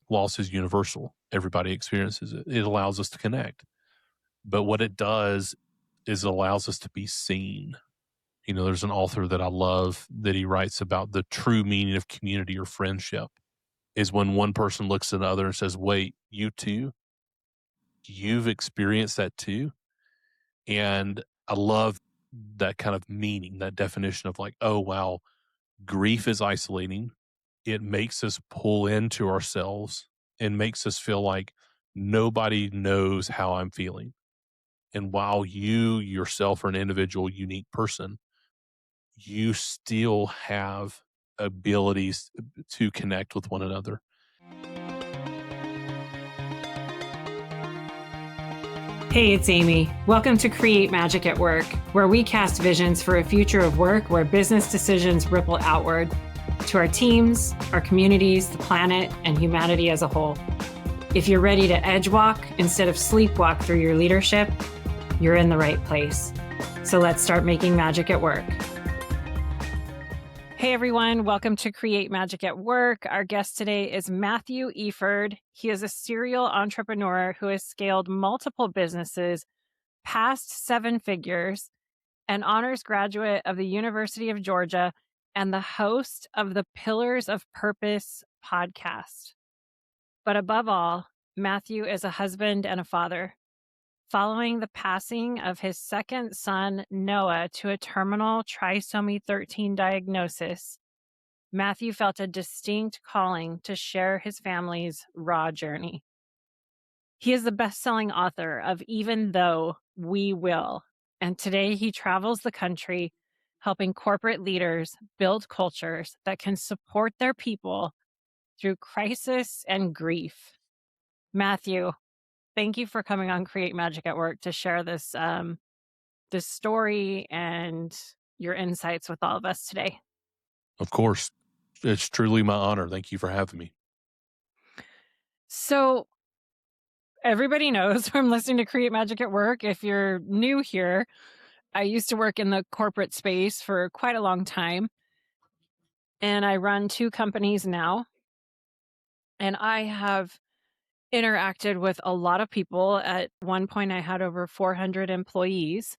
loss is universal. Everybody experiences it. It allows us to connect. But what it does is it allows us to be seen. There's an author that I love that he writes about the true meaning of community or friendship is when one person looks at another and says, wait, you too? You've experienced that too? And I love that kind of meaning, that definition of like, oh, wow, grief is isolating. It makes us pull into ourselves and makes us feel like nobody knows how I'm feeling. And while you yourself are an individual, unique person, you still have abilities to connect with one another. Hey, it's Amy. Welcome to Create Magic at Work, where we cast visions for a future of work where business decisions ripple outward to our teams, our communities, the planet, and humanity as a whole. If you're ready to edge walk instead of sleepwalk through your leadership, you're in the right place. So let's start making magic at work. Hey everyone, welcome to Create Magic at Work. Our guest today is Matthew Efird. He is a serial entrepreneur who has scaled multiple businesses past 7 figures, an honors graduate of the University of Georgia, and the host of the Pillars of Purpose podcast. But above all, Matthew is a husband and a father. Following the passing of his second son, Noah, to a terminal trisomy 13 diagnosis, Matthew felt a distinct calling to share his family's raw journey. He is the best-selling author of Even Though We Will, and today he travels the country helping corporate leaders build cultures that can support their people through crisis and grief. Matthew, thank you for coming on Create Magic at Work to share this story and your insights with all of us today. Of course. It's truly my honor. Thank you for having me. So everybody knows from listening to Create Magic at Work. If you're new here, I used to work in the corporate space for quite a long time. And I run 2 companies now. And I have interacted with a lot of people. At one point, I had over 400 employees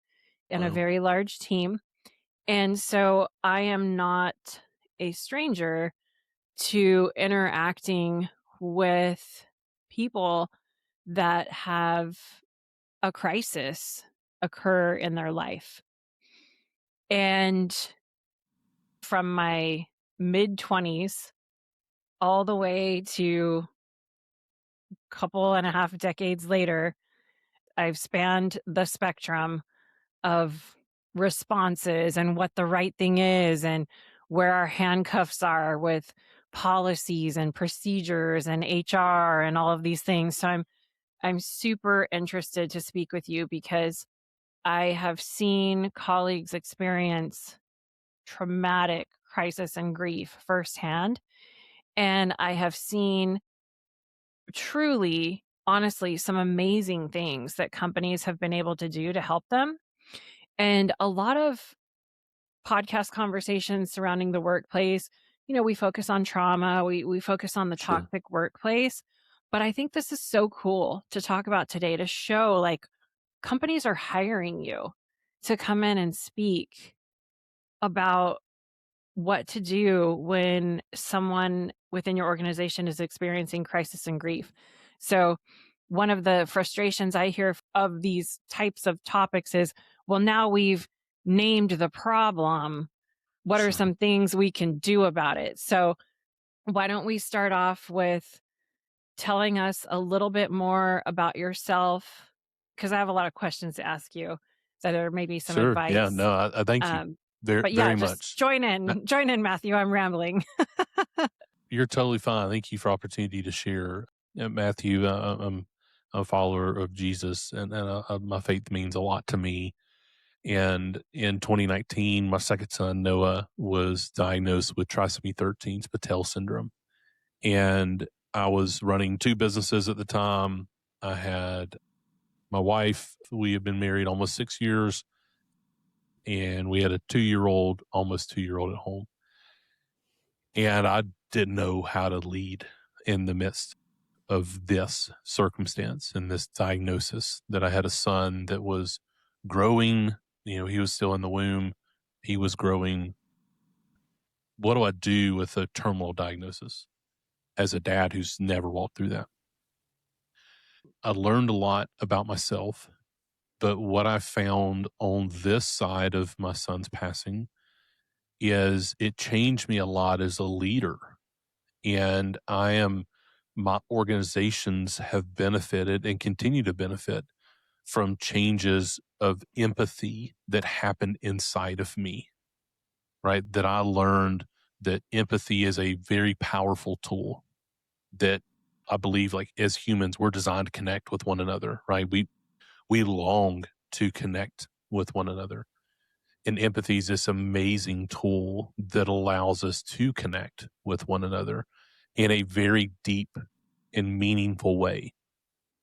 and a very large team. And so I am not a stranger to interacting with people that have a crisis occur in their life. And from my mid-20s all the way to a couple and a half decades later, I've spanned the spectrum of responses and what the right thing is and where our handcuffs are with policies and procedures and HR and all of these things. So I'm super interested to speak with you because I have seen colleagues experience traumatic crisis and grief firsthand. And I have seen truly, honestly, some amazing things that companies have been able to do to help them. And a lot of podcast conversations surrounding the workplace, we focus on trauma, we focus on the toxic workplace. But I think this is so cool to talk about today, to show like companies are hiring you to come in and speak about what to do when someone within your organization is experiencing crisis and grief. So one of the frustrations I hear of these types of topics is, well, now we've named the problem. What are some things we can do about it? So why don't we start off with telling us a little bit more about yourself? Because I have a lot of questions to ask you. So there may be some advice. Yeah, no, I thank you very much. Join in, Matthew. I'm rambling. You're totally fine. Thank you for opportunity to share. Matthew, I'm a follower of Jesus, and my faith means a lot to me. And in 2019, my second son, Noah, was diagnosed with trisomy 13 Patel syndrome. And I was running 2 businesses at the time. I had my wife. We had been married almost 6 years. And we had a 2-year-old, almost 2-year-old at home. And I didn't know how to lead in the midst of this circumstance and this diagnosis that I had a son that was growing. He was still in the womb. He was growing. What do I do with a terminal diagnosis as a dad who's never walked through that? I learned a lot about myself, but what I found on this side of my son's passing is it changed me a lot as a leader. And my organizations have benefited and continue to benefit from changes of empathy that happened inside of me, right? That I learned that empathy is a very powerful tool that I believe, like, as humans, we're designed to connect with one another, right? We long to connect with one another. And empathy is this amazing tool that allows us to connect with one another in a very deep and meaningful way,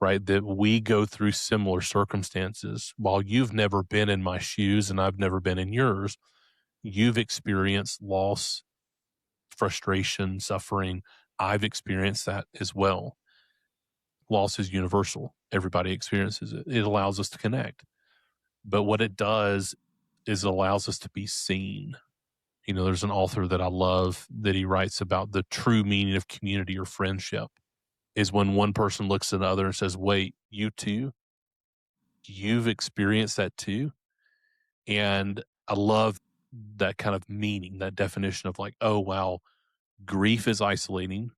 right? That we go through similar circumstances. While you've never been in my shoes and I've never been in yours, you've experienced loss, frustration, suffering. I've experienced that as well. Loss is universal. Everybody experiences it. It allows us to connect. But what it does is it allows us to be seen. There's an author that I love that he writes about the true meaning of community or friendship is when one person looks at another and says, wait, you too? You've experienced that too? And I love that kind of meaning, that definition of like, oh, wow, grief is isolating.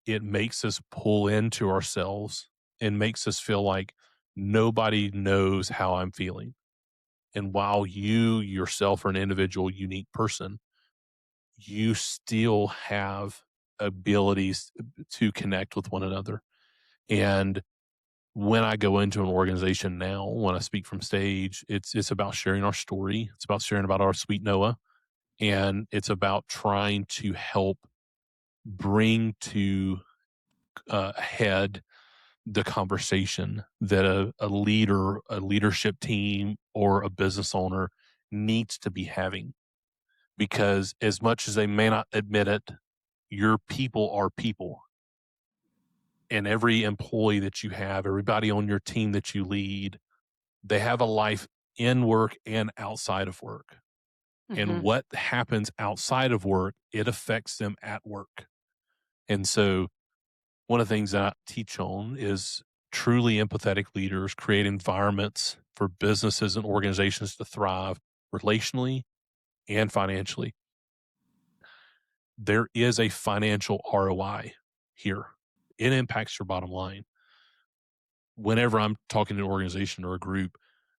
It makes us pull into ourselves and makes us feel like nobody knows how I'm feeling. And while you yourself are an individual, unique person, you still have abilities to connect with one another. And when I go into an organization now, when I speak from stage, it's about sharing our story. It's about sharing about our sweet Noah. And it's about trying to help bring to head the conversation that a leader, a leadership team, or a business owner needs to be having. Because as much as they may not admit it, your people are people. And every employee that you have, everybody on your team that you lead, they have a life in work and outside of work. And what happens outside of work, it affects them at work. And so one of the things that I teach on is truly empathetic leaders create environments for businesses and organizations to thrive relationally and financially. There is a financial ROI here. It impacts your bottom line. Whenever I'm talking to an organization or a group,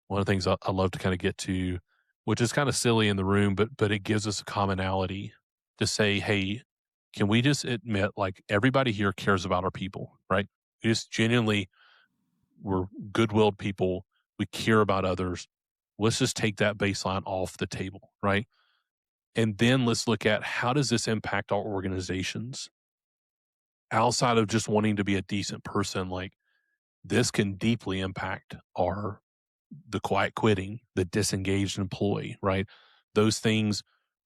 one of the things I love to kind of get to, which is kind of silly in the room, but it gives us a commonality to say, hey, can we just admit, like, everybody here cares about our people, right? We just genuinely, we're good-willed people. We care about others. Let's just take that baseline off the table, right? And then let's look at how does this impact our organizations outside of just wanting to be a decent person. Like, this can deeply impact the quiet quitting, the disengaged employee, right? Those things,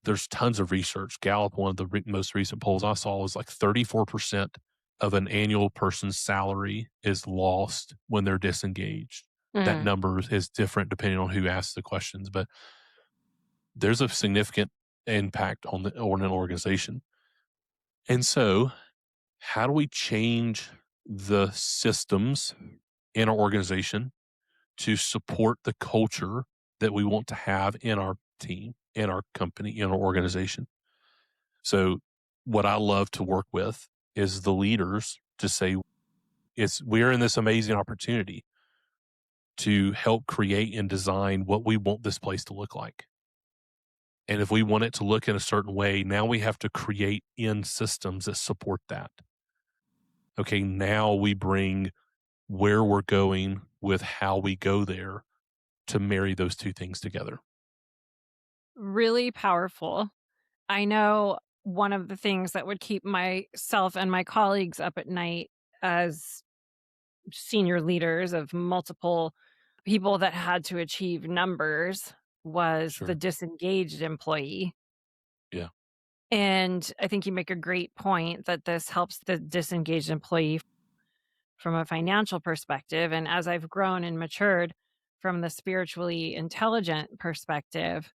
there's tons of research. Gallup, one of the most recent polls I saw, was like 34% of an annual person's salary is lost when they're disengaged. That number is different depending on who asks the questions, but there's a significant impact on an organization. And so, how do we change the systems in our organization to support the culture that we want to have in our team, in our company, in our organization? So what I love to work with is the leaders to say, we're in this amazing opportunity to help create and design what we want this place to look like. And if we want it to look in a certain way, now we have to create in systems that support that. Okay, now we bring where we're going with how we go there to marry those two things together. Really powerful. I know one of the things that would keep myself and my colleagues up at night as senior leaders of multiple people that had to achieve numbers was the Sure. disengaged employee. Yeah. And I think you make a great point that this helps the disengaged employee. from a financial perspective. And as I've grown and matured from the spiritually intelligent perspective,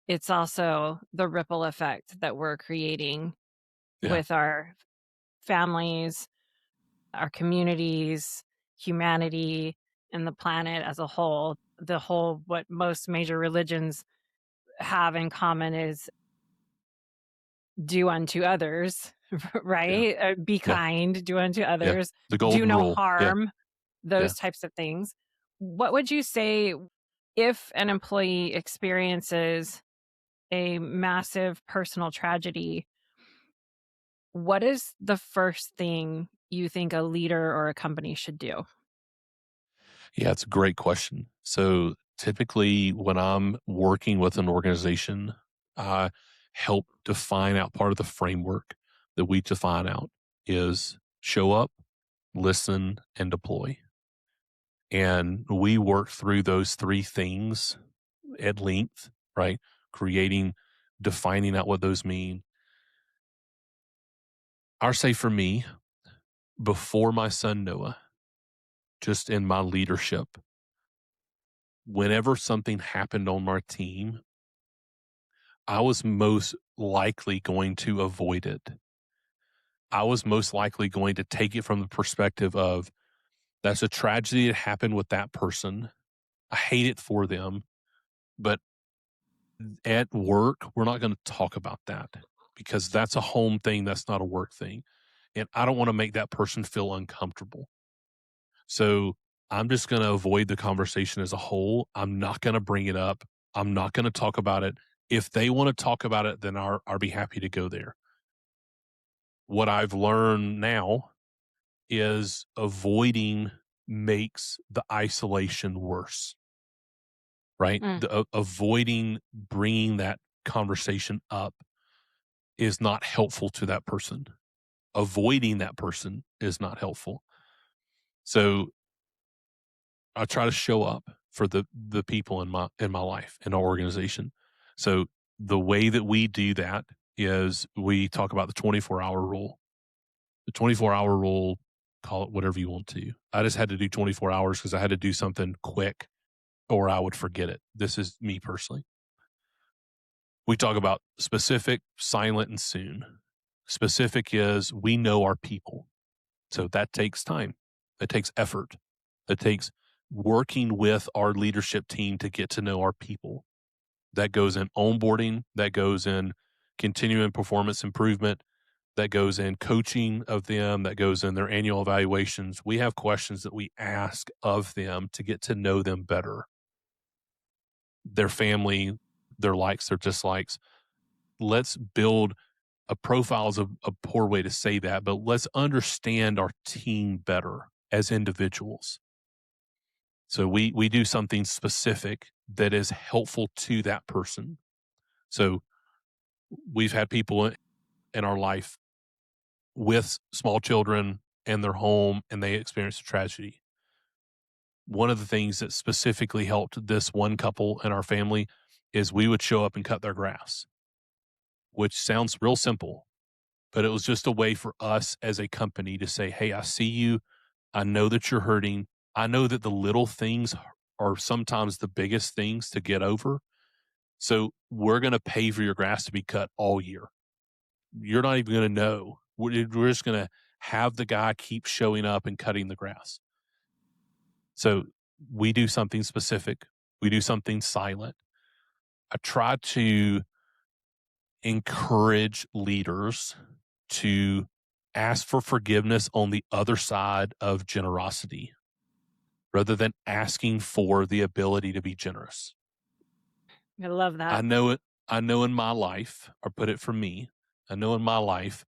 it's also the ripple effect that we're creating Yeah. with our families, our communities, humanity, and the planet as a whole. The whole, what most major religions have in common is do unto others, Yeah. right? Be Yeah. kind, do unto Yeah. others, The do golden no rule. Yeah. harm, Yeah. those types of things. What would you say if an employee experiences a massive personal tragedy? What is the first thing you think a leader or a company should do? Yeah, it's a great question. So typically, when I'm working with an organization, I help define out part of the framework that we define out is show up, listen, and deploy. And we work through those three things at length, right? Creating, defining out what those mean. I'll say for me, before my son Noah, just in my leadership, whenever something happened on our team, I was most likely going to avoid it. I was most likely going to take it from the perspective of that's a tragedy that happened with that person. I hate it for them, but at work, we're not going to talk about that because that's a home thing. That's not a work thing. And I don't want to make that person feel uncomfortable. So I'm just going to avoid the conversation as a whole. I'm not going to bring it up. I'm not going to talk about it. If they want to talk about it, then I'll be happy to go there. What I've learned now is avoiding makes the isolation worse, right? Mm, Avoiding bringing that conversation up is not helpful to that person. Avoiding that person is not helpful. So I try to show up for the people in my life, in our organization. So the way that we do that is we talk about the 24-hour rule. The 24-hour rule, call it whatever you want to. I just had to do 24 hours because I had to do something quick or I would forget it. This is me personally. We talk about specific, silent, and soon. Specific is we know our people. So that takes time. That takes effort. That takes working with our leadership team to get to know our people. That goes in onboarding, that goes in continuing performance improvement, that goes in coaching of them, that goes in their annual evaluations. We have questions that we ask of them to get to know them better, their family, their likes, their dislikes. Let's build a profile is a poor way to say that, but let's understand our team better as individuals. So we do something specific that is helpful to that person. So we've had people in our life with small children and their home and they experienced a tragedy. One of the things that specifically helped this one couple in our family is we would show up and cut their grass, which sounds real simple, but it was just a way for us as a company to say, hey, I see you. I know that you're hurting. I know that the little things are sometimes the biggest things to get over. So we're going to pay for your grass to be cut all year. You're not even going to know. We're just going to have the guy keep showing up and cutting the grass. So we do something specific. We do something silent. I try to encourage leaders to ask for forgiveness on the other side of generosity rather than asking for the ability to be generous. I love I that. know it. I know in my life, or put it from me, I know in my life,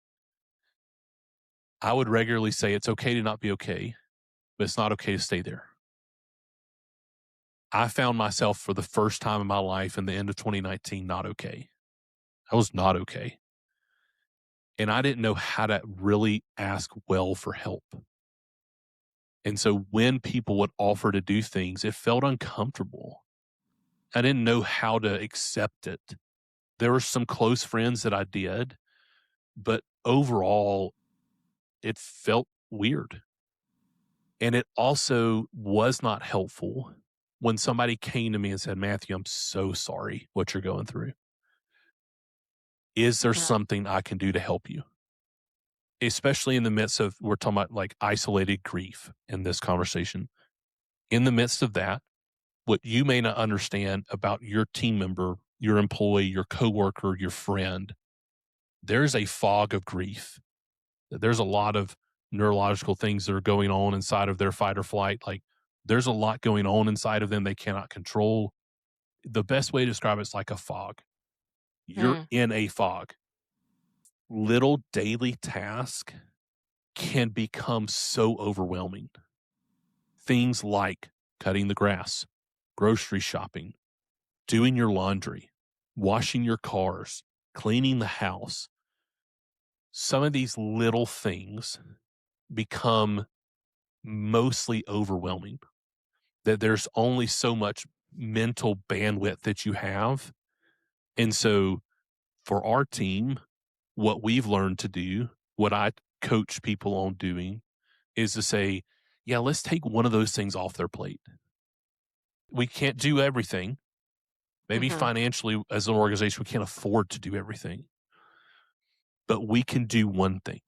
I would regularly say it's okay to not be okay, but it's not okay to stay there. I found myself for the first time in my life in the end of 2019 not okay. I was not okay. And I didn't know how to really ask well for help. And so when people would offer to do things, it felt uncomfortable. I didn't know how to accept it. There were some close friends that I did, but overall, it felt weird. And it also was not helpful when somebody came to me and said, Matthew, I'm so sorry what you're going through. Is there Mhm. something I can do to help you? Especially in the midst of, we're talking about like isolated grief in this conversation. In the midst of that, what you may not understand about your team member, your employee, your coworker, your friend, there's a fog of grief. There's a lot of neurological things that are going on inside of their fight or flight. Like there's a lot going on inside of them they cannot control. The best way to describe it is like a fog. You're Mm. in a fog. Little daily tasks can become so overwhelming. Things like cutting the grass, grocery shopping, doing your laundry, washing your cars, cleaning the house. Some of these little things become mostly overwhelming, that there's only so much mental bandwidth that you have. And so for our team, what we've learned to do, what I coach people on doing, is to say, yeah, let's take one of those things off their plate. We can't do everything. Maybe Mhm. financially, as an organization, we can't afford to do everything, but we can do one thing.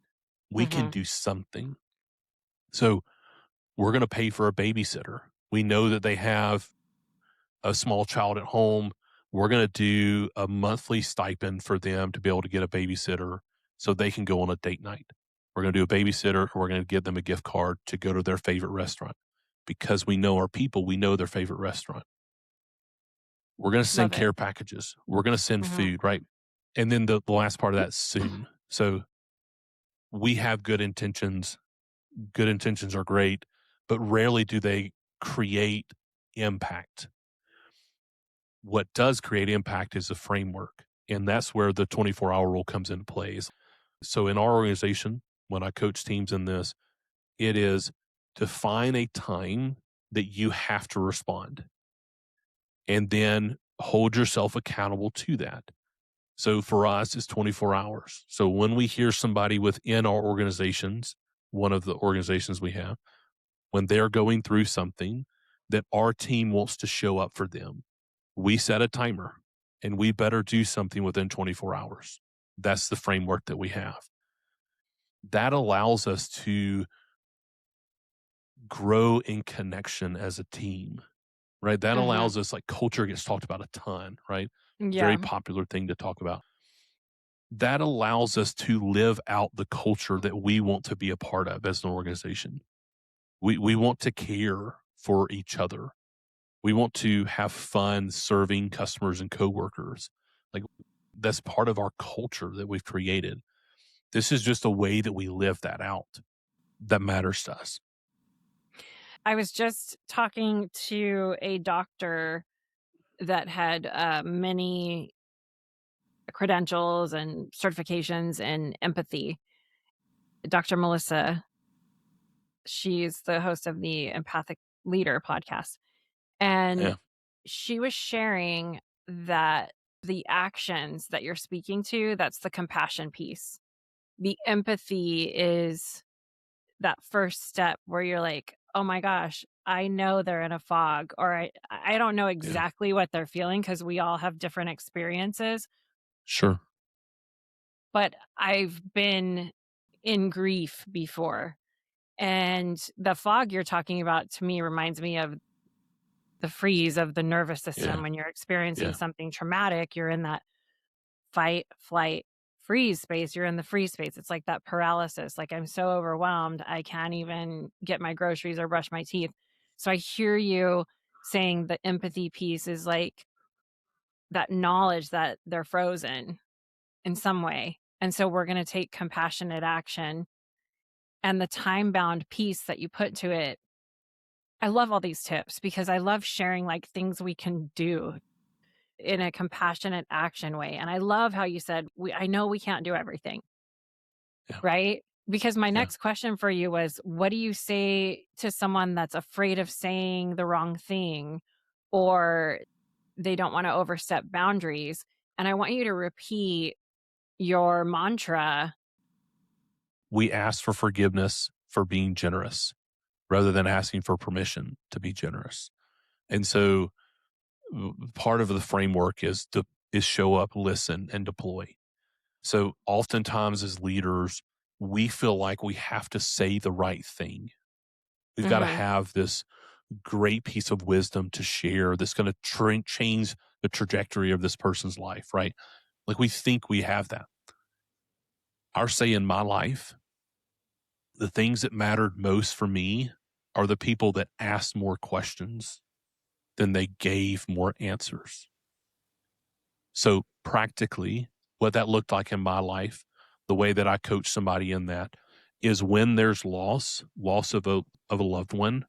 We can Mhm. do something. So we're going to pay for a babysitter. We know that they have a small child at home. We're going to do a monthly stipend for them to be able to get a babysitter so they can go on a date night. We're going to do a babysitter. We're going to give them a gift card to go to their favorite restaurant because we know our people, we know their favorite restaurant. We're going to send Love it. care packages. We're going to send Mhm. food, right? And then the last part of that, soon. So we have good intentions. Good intentions are great, but rarely do they create impact. What does create impact is a framework. And that's where the 24-hour rule comes into play. So in our organization, when I coach teams in this, it is to find a time that you have to respond and then hold yourself accountable to that. So for us, it's 24 hours. So when we hear somebody within our organizations, one of the organizations we have, when they're going through something that our team wants to show up for them, we set a timer and we better do something within 24 hours. That's the framework that we have. That allows us to grow in connection as a team, right? That Mhm. allows us, like culture gets talked about a ton, right? Very Yeah. popular thing to talk about. That allows us to live out the culture that we want to be a part of as an organization. We want to care for each other. We want to have fun serving customers and coworkers. Like that's part of our culture that we've created. This is just a way that we live that out that matters to us. I was just talking to a doctor that had many credentials and certifications in empathy. Dr. Melissa, she's the host of the Empathic Leader podcast. And Yeah. she was sharing that the actions that you're speaking to, that's the compassion piece. The empathy is that first step where you're like, "Oh my gosh, I know they're in a fog," or I don't know Yeah. exactly what they're feeling because we all have different experiences, Sure. but I've been in grief before. And the fog you're talking about to me reminds me of the freeze of the nervous system Yeah. when you're experiencing Yeah. something traumatic, you're in that fight, flight, freeze space. You're in the freeze space. It's like that paralysis. Like I'm so overwhelmed, I can't even get my groceries or brush my teeth. So I hear you saying the empathy piece is like that knowledge that they're frozen in some way. And so we're going to take compassionate action, and the time bound piece that you put to it. I love all these tips because I love sharing like things we can do in a compassionate action way. And I love how you said, I know we can't do everything, Yeah. right? Because my Yeah. next question for you was, what do you say to someone that's afraid of saying the wrong thing or they don't want to overstep boundaries? And I want you to repeat your mantra. We ask for forgiveness for being generous, rather than asking for permission to be generous. And so part of the framework is show up, listen, and deploy. So oftentimes as leaders, we feel like we have to say the right thing. We've got to Mm-hmm. have this great piece of wisdom to share that's going to change the trajectory of this person's life, right? Like we think we have that. Our say in my life, the things that mattered most for me are the people that asked more questions than they gave more answers. So practically, what that looked like in my life, the way that I coach somebody in that is when there's loss of a loved one,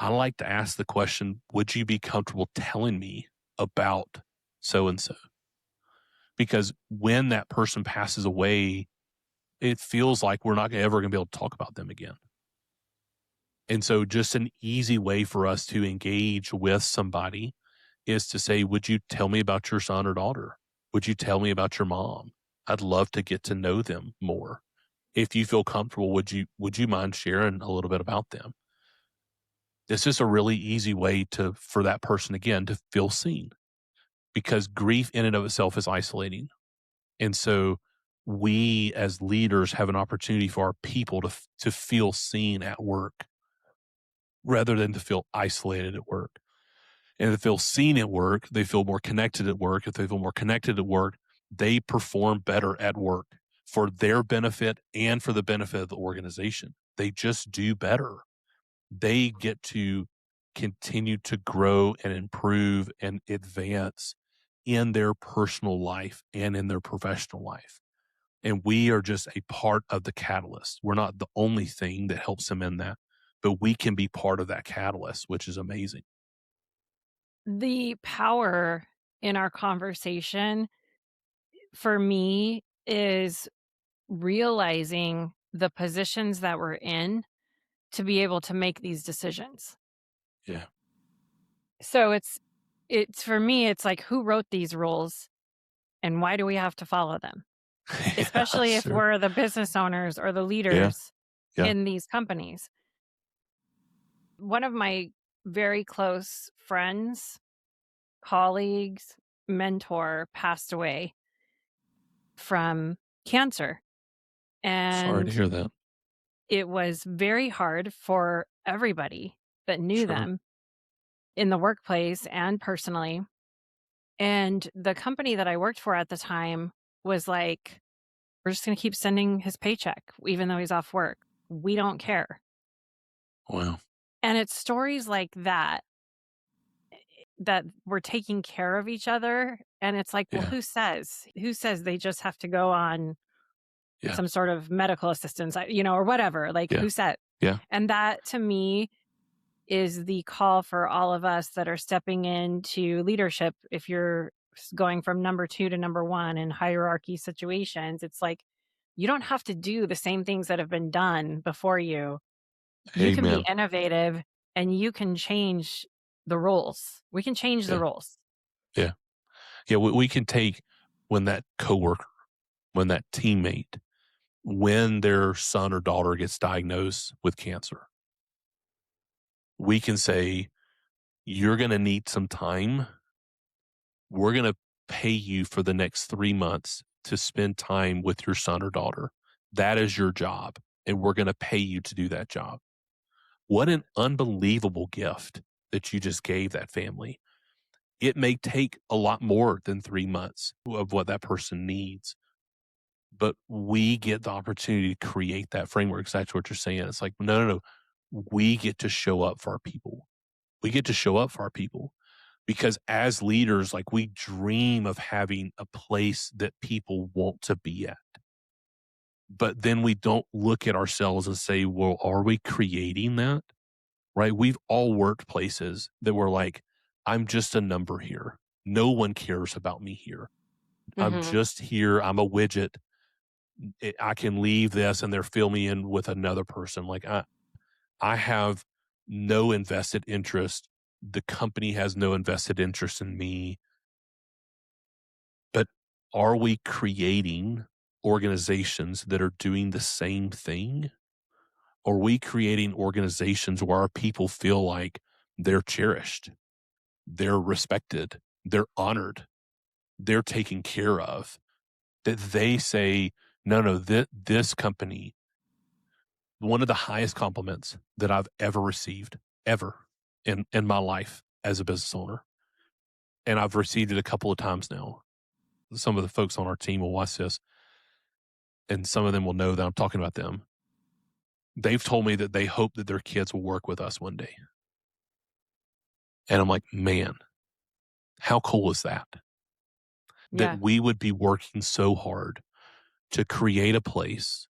I like to ask the question, would you be comfortable telling me about so and so? Because when that person passes away, it feels like we're not ever going to be able to talk about them again. And so just an easy way for us to engage with somebody is to say, would you tell me about your son or daughter? Would you tell me about your mom? I'd love to get to know them more. If you feel comfortable, would you mind sharing a little bit about them? It's just a really easy way for that person again to feel seen, because grief in and of itself is isolating. And so we as leaders have an opportunity for our people to feel seen at work rather than to feel isolated at work. And if they feel seen at work, they feel more connected at work. If they feel more connected at work, they perform better at work for their benefit and for the benefit of the organization. They just do better. They get to continue to grow and improve and advance in their personal life and in their professional life. And we are just a part of the catalyst. We're not the only thing that helps them in that, but we can be part of that catalyst, which is amazing. The power in our conversation for me is realizing the positions that we're in to be able to make these decisions. Yeah. So it's for me, it's like, who wrote these rules and why do we have to follow them? Yeah, Especially if sure. we're the business owners or the Yeah. leaders Yeah. in these companies. One of my very close friends, colleagues, mentor passed away from cancer. Sorry to And hear that. it was very hard for everybody that knew Sure. them in the workplace and personally. And the company that I worked for at the time was like, we're just going to keep sending his paycheck, even though he's off work. We don't care. Wow. And it's stories like that that we're taking care of each other. And it's like, well, Yeah. who says they just have to go on Yeah. some sort of medical assistance, or whatever? Like, Yeah. who said? Yeah. And that to me is the call for all of us that are stepping into leadership. If you're going from number 2 to number 1 in hierarchy situations, it's like, you don't have to do the same things that have been done before you. You can be Amen. innovative and you can change the rules. We can change the Yeah. rules. Yeah. Yeah. We can take when that coworker, when that teammate, when their son or daughter gets diagnosed with cancer, we can say, you're going to need some time. We're going to pay you for the next 3 months to spend time with your son or daughter. That is your job. And we're going to pay you to do that job. What an unbelievable gift that you just gave that family. It may take a lot more than 3 months of what that person needs, but we get the opportunity to create that framework. Exactly what you're saying. It's like, no, no, no. We get to show up for our people. We get to show up for our people because as leaders, like we dream of having a place that people want to be at. But then we don't look at ourselves and say, well, are we creating that? Right? We've all worked places that were like, I'm just a number here. No one cares about me here. I'm Hmm. just here. I'm a widget. I can leave this and they'll fill me in with another person. Like I have no invested interest. The company has no invested interest in me. But are we creating organizations that are doing the same thing? Are we creating organizations where our people feel like they're cherished, they're respected, they're honored, they're taken care of, that they say, no, this company, one of the highest compliments that I've ever received, ever in my life as a business owner, and I've received it a couple of times now. Some of the folks on our team will watch this, and some of them will know that I'm talking about them. They've told me that they hope that their kids will work with us one day. And I'm like, man, how cool is that? Yeah. That we would be working so hard to create a place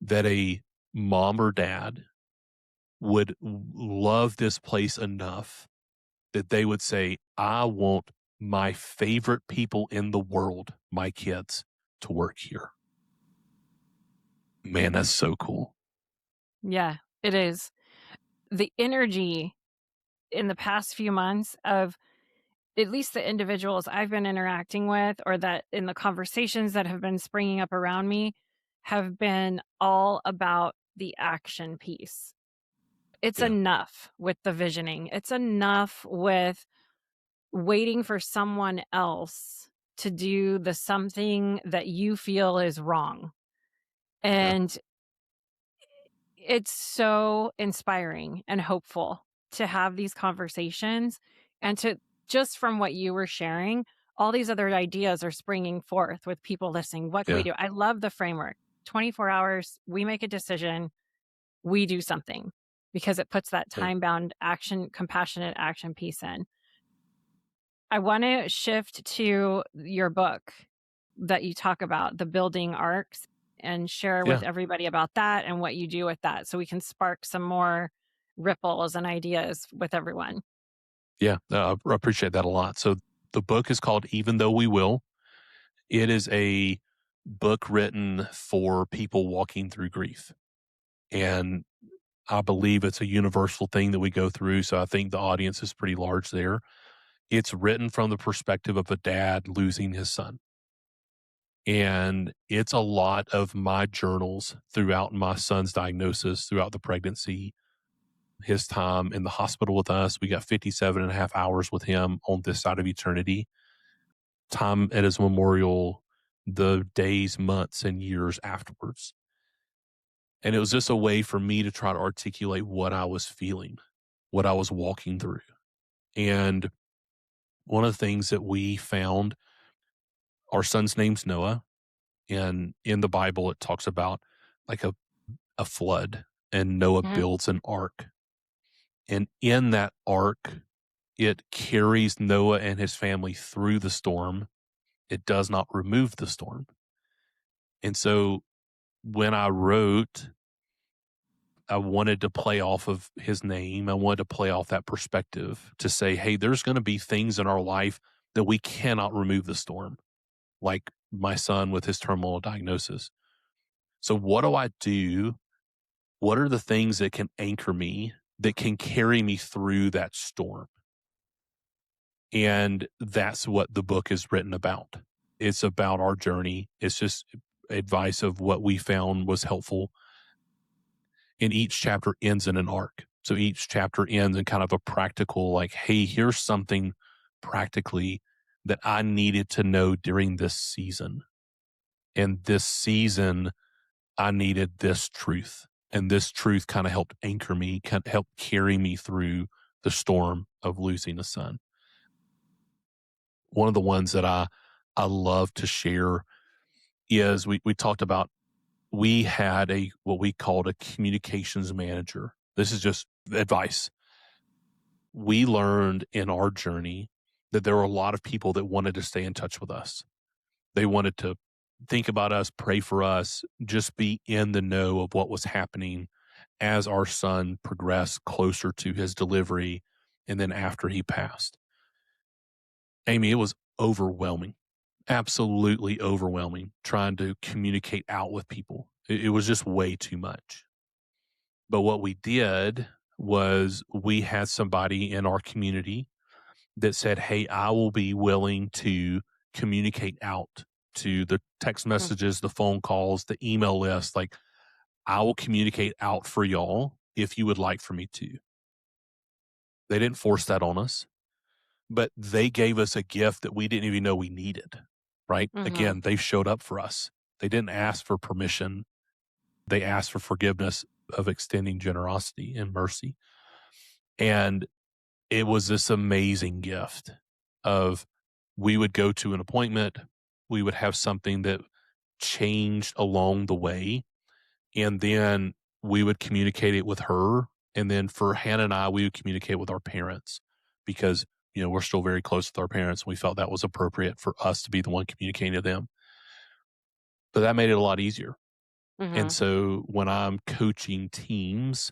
that a mom or dad would love this place enough that they would say, I want my favorite people in the world, my kids, to work here. Man, that's so cool. Yeah, it is. The energy in the past few months of at least the individuals I've been interacting with, or that in the conversations that have been springing up around me, have been all about the action piece. It's Yeah. enough with the visioning. It's enough with waiting for someone else to do the something that you feel is wrong. Yeah. And it's so inspiring and hopeful to have these conversations, and to, just from what you were sharing, all these other ideas are springing forth with people listening. What can we Yeah. do? I love the framework. 24 hours, we make a decision, we do something, because it puts that Yeah. time bound action, compassionate action piece in. I want to shift to your book that you talk about, the building arcs, and share with Yeah. everybody about that and what you do with that, so we can spark some more ripples and ideas with everyone. Yeah. I appreciate that a lot. So the book is called Even Though We Will. It is a book written for people walking through grief. And I believe it's a universal thing that we go through. So I think the audience is pretty large there. It's written from the perspective of a dad losing his son. And it's a lot of my journals throughout my son's diagnosis, throughout the pregnancy, his time in the hospital with us. We got 57 and a half hours with him on this side of eternity. Time at his memorial, the days, months, and years afterwards. And it was just a way for me to try to articulate what I was feeling, what I was walking through. And one of the things that we found, our son's name's Noah. And in the Bible, it talks about like a flood, and Noah Mhm. builds an ark. And in that ark, it carries Noah and his family through the storm. It does not remove the storm. And so when I wrote, I wanted to play off of his name. I wanted to play off that perspective to say, hey, there's going to be things in our life that we cannot remove the storm, like my son with his terminal diagnosis. So what do I do? What are the things that can anchor me, that can carry me through that storm? And that's what the book is written about. It's about our journey. It's just advice of what we found was helpful. And each chapter ends in an arc. So each chapter ends in kind of a practical, like, hey, here's something practically that I needed to know during this season. And this season, I needed this truth. And this truth kind of helped anchor me, kind of helped carry me through the storm of losing a son. One of the ones that I love to share is we talked about, we had what we called a communications manager. This is just advice. We learned in our journey that there were a lot of people that wanted to stay in touch with us. They wanted to think about us, pray for us, just be in the know of what was happening as our son progressed closer to his delivery and then after he passed. Amy, it was overwhelming, absolutely overwhelming, trying to communicate out with people. It was just way too much. But what we did was we had somebody in our community that said, hey, I will be willing to communicate out to the text Mm. messages, the phone calls, the email list. Like, I will communicate out for y'all if you would like for me to. They didn't force that on us, but they gave us a gift that we didn't even know we needed, right? Mm-hmm. Again, they showed up for us. They didn't ask for permission. They asked for forgiveness of extending generosity and mercy. And it was this amazing gift of we would go to an appointment, we would have something that changed along the way, and then we would communicate it with her. And then for Hannah and I, we would communicate with our parents because, we're still very close with our parents. We felt that was appropriate for us to be the one communicating to them. But that made it a lot easier. And Mm-hmm. so when I'm coaching teams,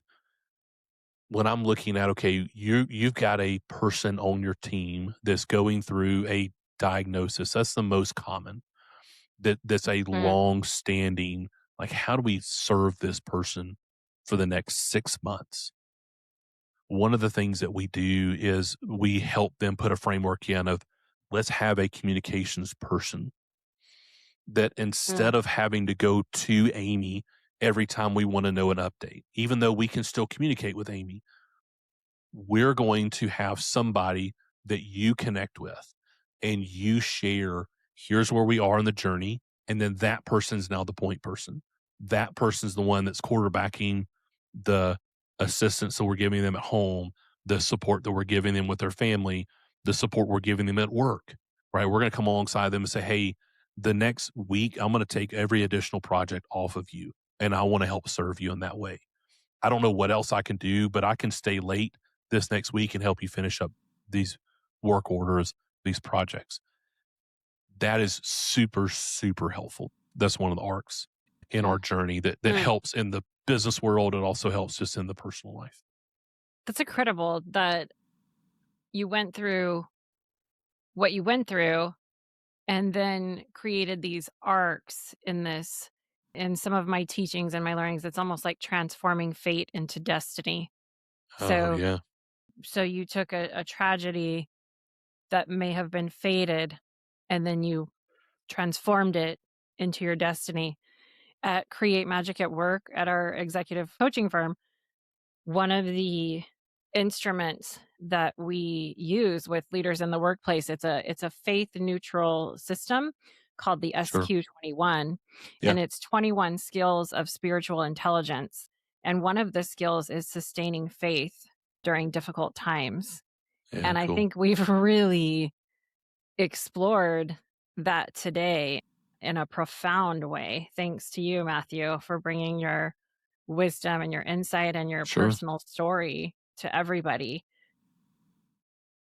when I'm looking at, okay, you've got a person on your team that's going through a diagnosis. That's the most common. That's a long standing, like, how do we serve this person for the next 6 months? One of the things that we do is we help them put a framework in of, let's have a communications person that instead of having to go to Amy every time we want to know an update, even though we can still communicate with Amy, we're going to have somebody that you connect with and you share, here's where we are in the journey. And then that person's now the point person. That person's the one that's quarterbacking the assistance that we're giving them at home, the support that we're giving them with their family, the support we're giving them at work, right? We're going to come alongside them and say, hey, the next week, I'm going to take every additional project off of you. And I want to help serve you in that way. I don't know what else I can do, but I can stay late this next week and help you finish up these work orders, these projects. That is super, super helpful. That's one of the arcs in our journey that helps in the business world. It also helps just in the personal life. That's incredible that you went through what you went through and then created these arcs in this. In some of my teachings and my learnings, it's almost like transforming fate into destiny. Oh, yeah. So you took a tragedy that may have been fated, and then you transformed it into your destiny. At Create Magic at Work, at our executive coaching firm, one of the instruments that we use with leaders in the workplace, it's a faith neutral system called the SQ21. Yeah. And it's 21 skills of spiritual intelligence. And one of the skills is sustaining faith during difficult times. Yeah, and I cool. think we've really explored that today in a profound way. Thanks to you, Matthew, for bringing your wisdom and your insight and your Sure. personal story to everybody.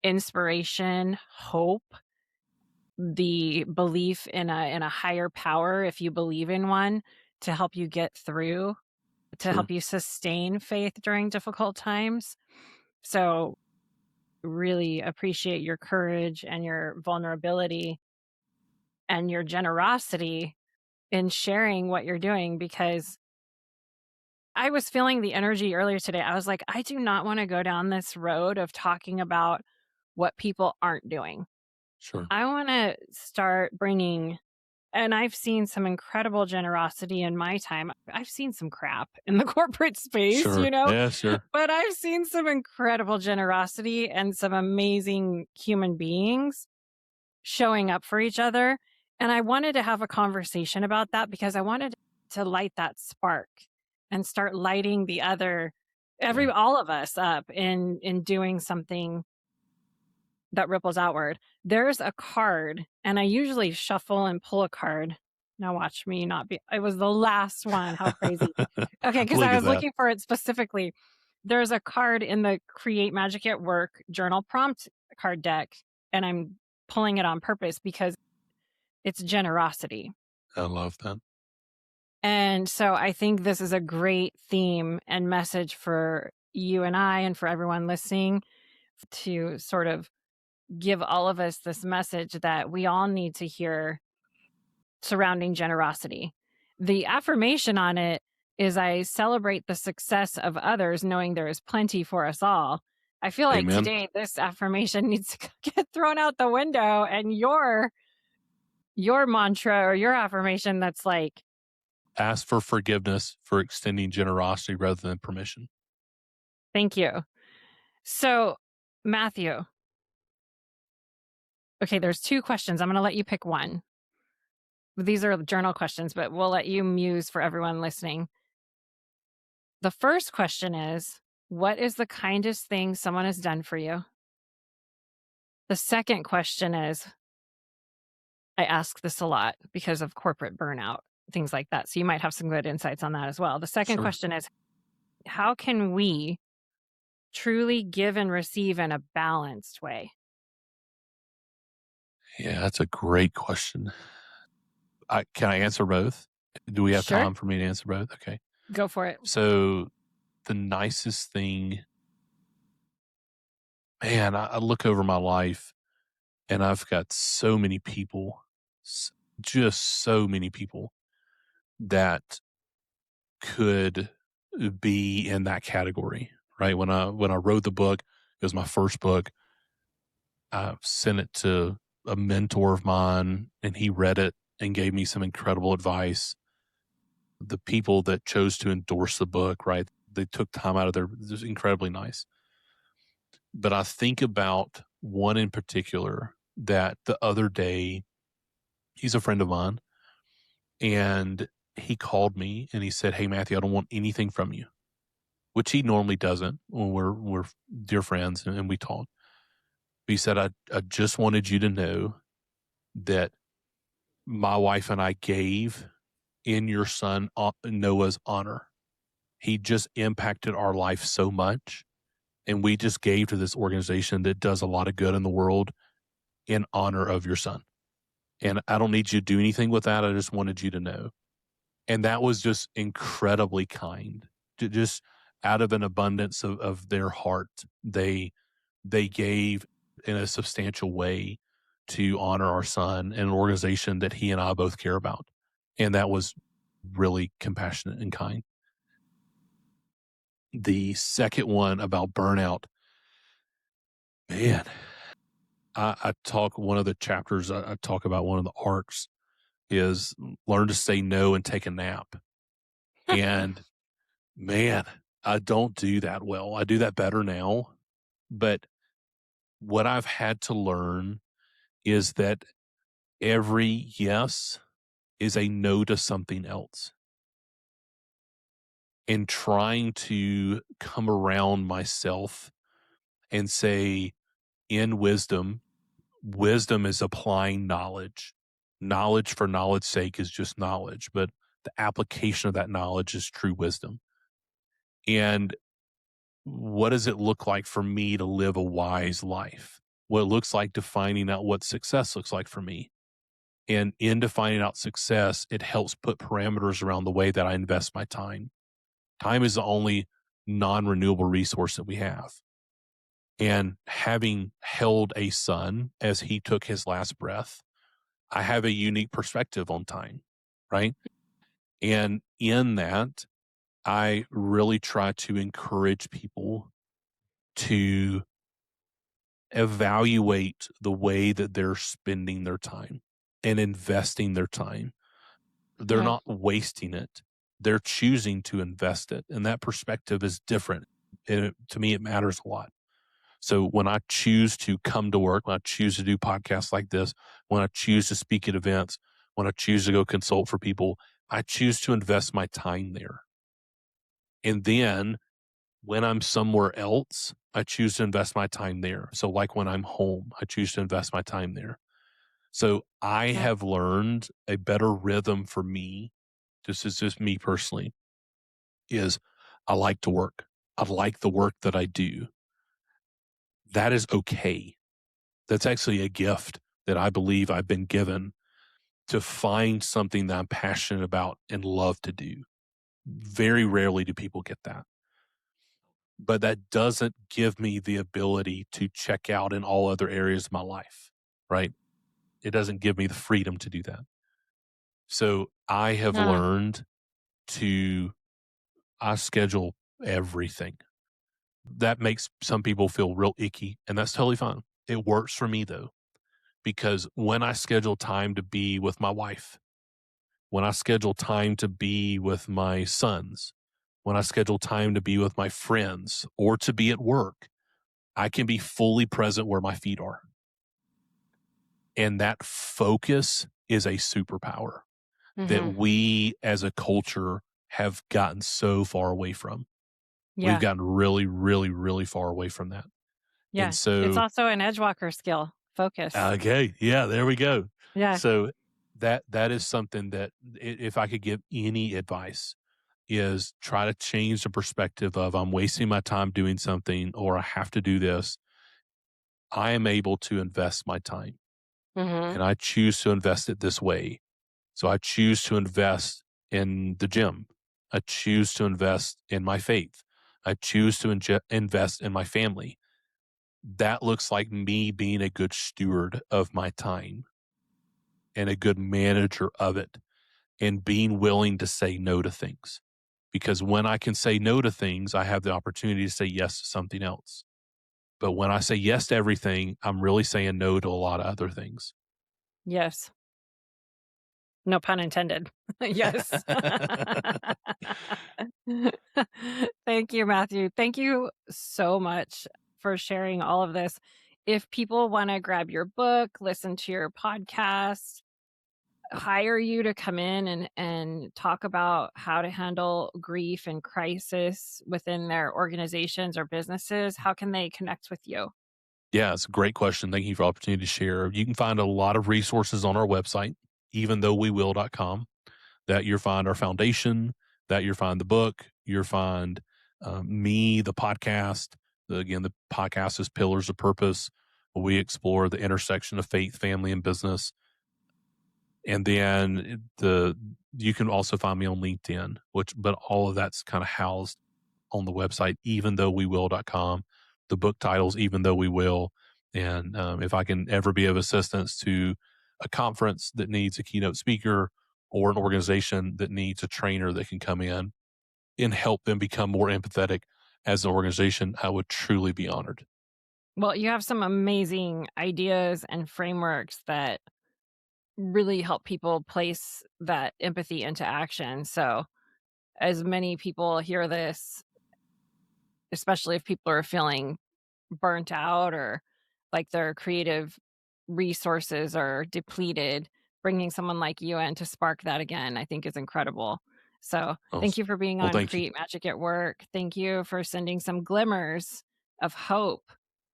Inspiration, hope, the belief in a higher power, if you believe in one, to help you get through, to help you sustain faith during difficult times. So really appreciate your courage and your vulnerability and your generosity in sharing what you're doing, because I was feeling the energy earlier today. I was like, I do not want to go down this road of talking about what people aren't doing. Sure. I want to start bringing, and I've seen some incredible generosity in my time. I've seen some crap in the corporate space, Sure. Yeah, sure. but I've seen some incredible generosity and some amazing human beings showing up for each other. And I wanted to have a conversation about that because I wanted to light that spark and start lighting the other, all of us up in doing something that ripples outward. There's a card, and I usually shuffle and pull a card. Now watch me not be, it was the last one. How crazy. Okay, because I was looking for it specifically. There's a card in the Create Magic at Work journal prompt card deck, and I'm pulling it on purpose because it's generosity. I love that. And so I think this is a great theme and message for you and I and for everyone listening, to sort of give all of us this message that we all need to hear surrounding generosity. The affirmation on it is, I celebrate the success of others, knowing there is plenty for us all. I feel like today this affirmation needs to get thrown out the window, and your mantra or your affirmation that's like, Ask for forgiveness for extending generosity rather than permission. Thank you. So, Matthew, okay, there's 2 questions. I'm going to let you pick one. These are journal questions, but we'll let you muse for everyone listening. The first question is, what is the kindest thing someone has done for you? The second question is, I ask this a lot because of corporate burnout, things like that. So you might have some good insights on that as well. The second Sure. question is, how can we truly give and receive in a balanced way? Yeah, that's a great question. Can I answer both? Do we have Sure. time for me to answer both? Okay. Go for it. So the nicest thing, man, I look over my life and I've got so many people, just so many people that could be in that category, right? When I wrote the book, it was my first book. I sent it to a mentor of mine and he read it and gave me some incredible advice. The people that chose to endorse the book, right? They took time out of their, it was incredibly nice. But I think about one in particular that the other day, he's a friend of mine, and he called me and he said, "Hey, Matthew, I don't want anything from you," which he normally doesn't when we're dear friends and we talk. He said, I just wanted you to know that my wife and I gave in your son Noah's honor. He just impacted our life so much. And we just gave to this organization that does a lot of good in the world in honor of your son. And I don't need you to do anything with that. I just wanted you to know. And that was just incredibly kind. Just out of an abundance of their heart, they gave in a substantial way to honor our son and an organization that he and I both care about. And that was really compassionate and kind. The second one about burnout, man, I talk, one of the chapters I talk about, one of the arcs is learn to say no and take a nap. And man, I don't do that well. I do that better now. But what I've had to learn is that every yes is a no to something else. And trying to come around myself and say, in wisdom, wisdom is applying knowledge. Knowledge for knowledge's sake is just knowledge, but the application of that knowledge is true wisdom. And what does it look like for me to live a wise life? What it looks like defining out what success looks like for me. And in defining out success, it helps put parameters around the way that I invest my time. Time is the only non-renewable resource that we have. And having held a son as he took his last breath, I have a unique perspective on time, right? And in that, I really try to encourage people to evaluate the way that they're spending their time and investing their time. They're Yeah. not wasting it. They're choosing to invest it. And that perspective is different. And to me, it matters a lot. So when I choose to come to work, when I choose to do podcasts like this, when I choose to speak at events, when I choose to go consult for people, I choose to invest my time there. And then when I'm somewhere else, I choose to invest my time there. So like when I'm home, I choose to invest my time there. So I Yeah. have learned a better rhythm for me. This is just me personally, is I like to work. I like the work that I do. That is okay. That's actually a gift that I believe I've been given to find something that I'm passionate about and love to do. Very rarely do people get that. But that doesn't give me the ability to check out in all other areas of my life, right? It doesn't give me the freedom to do that. So I have Yeah. learned I schedule everything. That makes some people feel real icky, and that's totally fine. It works for me though, because when I schedule time to be with my wife, when I schedule time to be with my sons, when I schedule time to be with my friends or to be at work, I can be fully present where my feet are. And that focus is a superpower that we as a culture have gotten so far away from. We've Yeah. gotten really, really, really far away from that. And Yeah. It's so, also an edgewalker skill. Focus. okay, yeah, there we go. Yeah. So that is something that if I could give any advice is try to change the perspective of I'm wasting my time doing something or I have to do this. I am able to invest my time and I choose to invest it this way. So I choose to invest in the gym. I choose to invest in my faith. I choose to invest in my family. That looks like me being a good steward of my time and a good manager of it and being willing to say no to things. Because when I can say no to things, I have the opportunity to say yes to something else. But when I say yes to everything, I'm really saying no to a lot of other things. Yes. No pun intended. Yes. Thank you, Matthew. Thank you so much for sharing all of this. If people want to grab your book, listen to your podcast, hire you to come in and talk about how to handle grief and crisis within their organizations or businesses, how can they connect with you? Yeah, it's a great question. Thank you for the opportunity to share. You can find a lot of resources on our website, eventhough.we.will.com, that you'll find our foundation, that you'll find the book, you'll find me, the podcast. Again, the podcast is Pillars of Purpose, where we explore the intersection of faith, family, and business. And then you can also find me on LinkedIn, but all of that's kind of housed on the website, eventhough.we.will.com. The book titles, Even Though We Will. And if I can ever be of assistance to a conference that needs a keynote speaker or an organization that needs a trainer that can come in and help them become more empathetic as an organization, I would truly be honored. Well, you have some amazing ideas and frameworks that really help people place that empathy into action. So, as many people hear this, especially if people are feeling burnt out or like their creative resources are depleted, bringing someone like you in to spark that again, I think is incredible. So, thank Awesome. you for being Well, on thank you. Create Magic at Work. Thank you for sending some glimmers of hope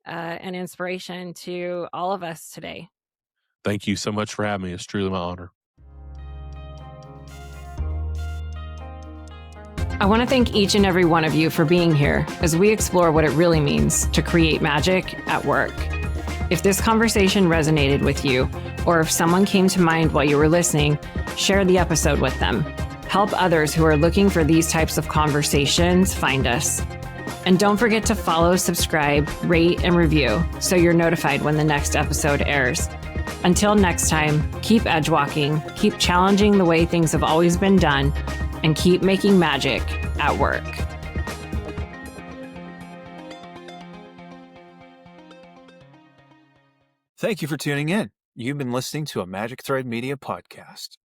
and inspiration to all of us today. Thank you so much for having me. It's truly my honor. I want to thank each and every one of you for being here as we explore what it really means to create magic at work. If this conversation resonated with you, or if someone came to mind while you were listening, share the episode with them. Help others who are looking for these types of conversations find us. And don't forget to follow, subscribe, rate, and review so you're notified when the next episode airs. Until next time, keep edgewalking, keep challenging the way things have always been done, and keep making magic at work. Thank you for tuning in. You've been listening to a Magic Thread Media podcast.